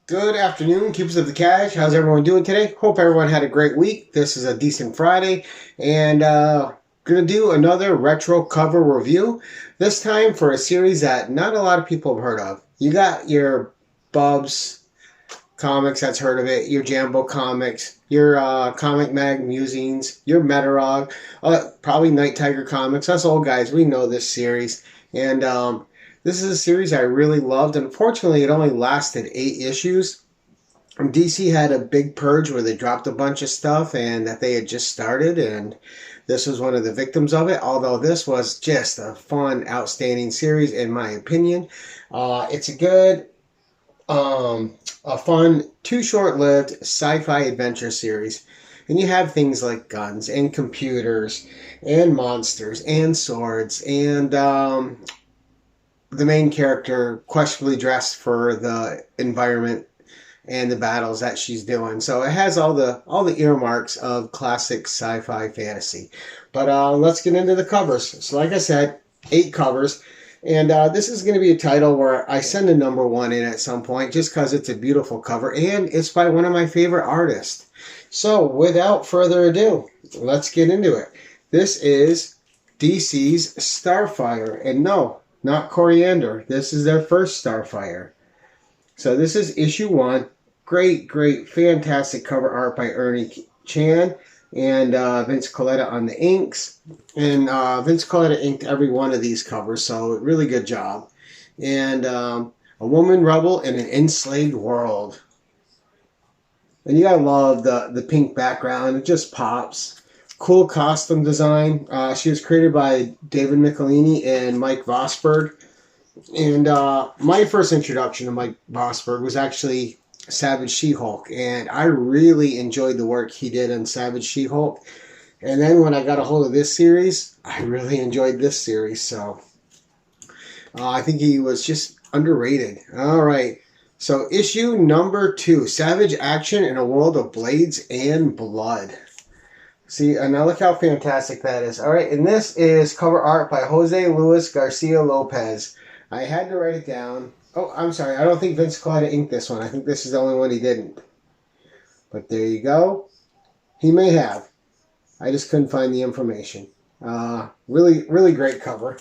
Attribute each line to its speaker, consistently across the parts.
Speaker 1: Good afternoon, keepers of the cash. How's everyone doing today? Hope everyone had a great week. This is a decent Friday, and gonna do another retro cover review. This time for a series that not a lot of people have heard of. You got your Bubs Comics, that's heard of it. Your Jambo Comics, your Comic Mag Musings, your Metarog, probably Night Tiger Comics. Us old guys, we know this series, and this is a series I really loved. Unfortunately, it only lasted 8 issues. DC had a big purge where they dropped a bunch of stuff and that they had just started, and this was one of the victims of it. Although this was just a fun, outstanding series, in my opinion. It's a fun, too short-lived sci-fi adventure series. And you have things like guns and computers and monsters and swords and the main character questionably dressed for the environment and the battles that she's doing. So it has all the earmarks of classic sci-fi fantasy. But let's get into the covers. So like I said, 8 covers. And this is going to be a title where I send a number 1 in at some point just because it's a beautiful cover and it's by one of my favorite artists. So without further ado, let's get into it. This is DC's Starfire. And no, not Coriander. This is their first Starfire. So this is issue 1. Great, fantastic cover art by Ernie Chan and Vince Colletta on the inks. And Vince Colletta inked every one of these covers, so really good job. And a woman rebel in an enslaved world. And you gotta love the pink background. It just pops. Cool costume design. She was created by David Michelini and Mike Vosberg. And my first introduction to Mike Vosberg was actually Savage She-Hulk. And I really enjoyed the work he did on Savage She-Hulk. And then when I got a hold of this series, I really enjoyed this series. So I think he was just underrated. All right. So issue number 2, Savage Action in a World of Blades and Blood. See, and now look how fantastic that is. All right, and this is cover art by Jose Luis Garcia Lopez. I had to write it down. Oh, I'm sorry. I don't think Vince Colletta inked this one. I think this is the only one he didn't. But there you go. He may have. I just couldn't find the information. Really great cover.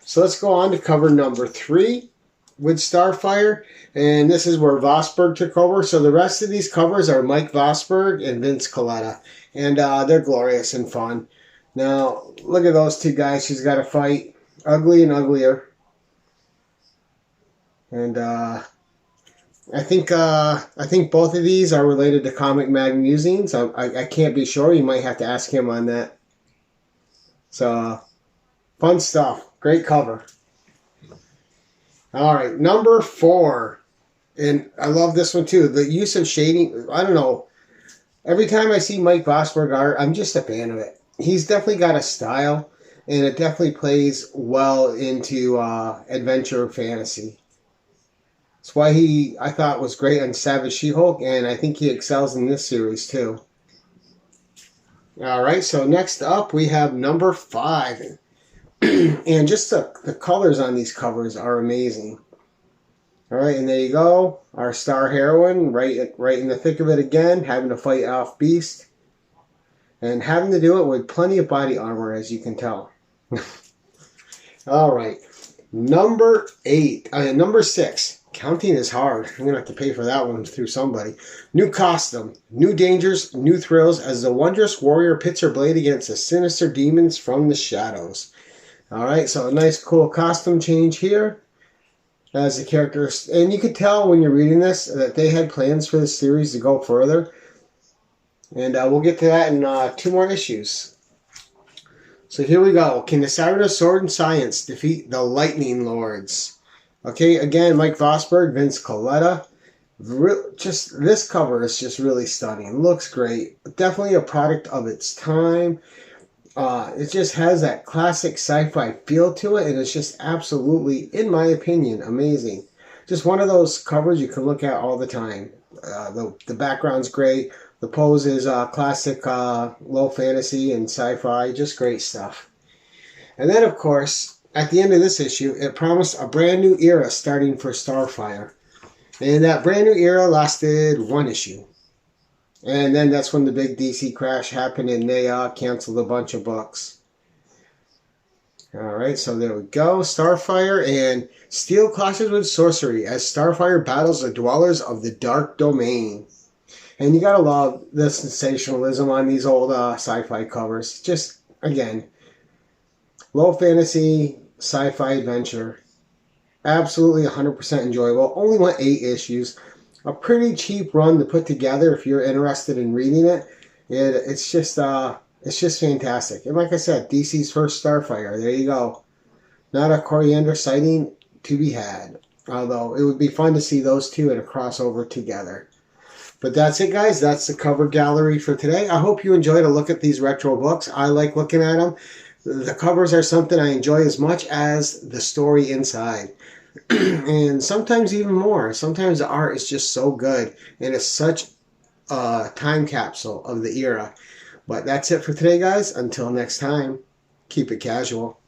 Speaker 1: So let's go on to cover number 3 with Starfire. And this is where Vosberg took over. So the rest of these covers are Mike Vosberg and Vince Colletta. And they're glorious and fun. Now, look at those two guys. She's got to fight. Ugly and uglier. And I think both of these are related to Comic Mag Musings. I can't be sure. You might have to ask him on that. So, fun stuff. Great cover. All right, number 4. And I love this one too. The use of shading. I don't know. Every time I see Mike Vosberg art, I'm just a fan of it. He's definitely got a style, and it definitely plays well into adventure fantasy. That's why I thought was great on Savage She-Hulk, and I think he excels in this series too. All right, so next up we have number 5. And just the colors on these covers are amazing. All right, and there you go. Our star heroine, right in the thick of it again, having to fight off Beast. And having to do it with plenty of body armor, as you can tell. All right, number 6. Counting is hard. I'm going to have to pay for that one through somebody. New costume, new dangers, new thrills as the wondrous warrior pits her blade against the sinister demons from the shadows. All right, so a nice cool costume change here. As the characters, and you could tell when you're reading this that they had plans for this series to go further. And we'll get to that in 2 more issues. So here we go. Can the Siren of Sword and Science defeat the Lightning Lords? Okay, again, Mike Vosberg, Vince Colletta. Just this cover is just really stunning. Looks great. Definitely a product of its time. It just has that classic sci-fi feel to it, and it's just absolutely, in my opinion, amazing. Just one of those covers you can look at all the time. The background's great. The The pose is classic low fantasy and sci-fi, just great stuff. And then, of course, at the end of this issue, it promised a brand new era starting for Starfire. And that brand new era lasted one issue. And then that's when the big DC crash happened and they canceled a bunch of books. Alright, so there we go. Starfire and Steel clashes with sorcery as Starfire battles the dwellers of the Dark Domain. And you gotta love the sensationalism on these old sci-fi covers. Just, again, low fantasy, sci-fi adventure. Absolutely 100% enjoyable. Only went 8 issues. A pretty cheap run to put together if you're interested in reading it. It's just fantastic. And like I said, DC's first Starfire. There you go. Not a Coriander sighting to be had. Although it would be fun to see those two in a crossover together. But that's it, guys. That's the cover gallery for today. I hope you enjoyed a look at these retro books. I like looking at them. The covers are something I enjoy as much as the story inside. And sometimes even more. Sometimes the art is just so good. And it's such a time capsule of the era. But that's it for today, guys. Until next time, keep it casual.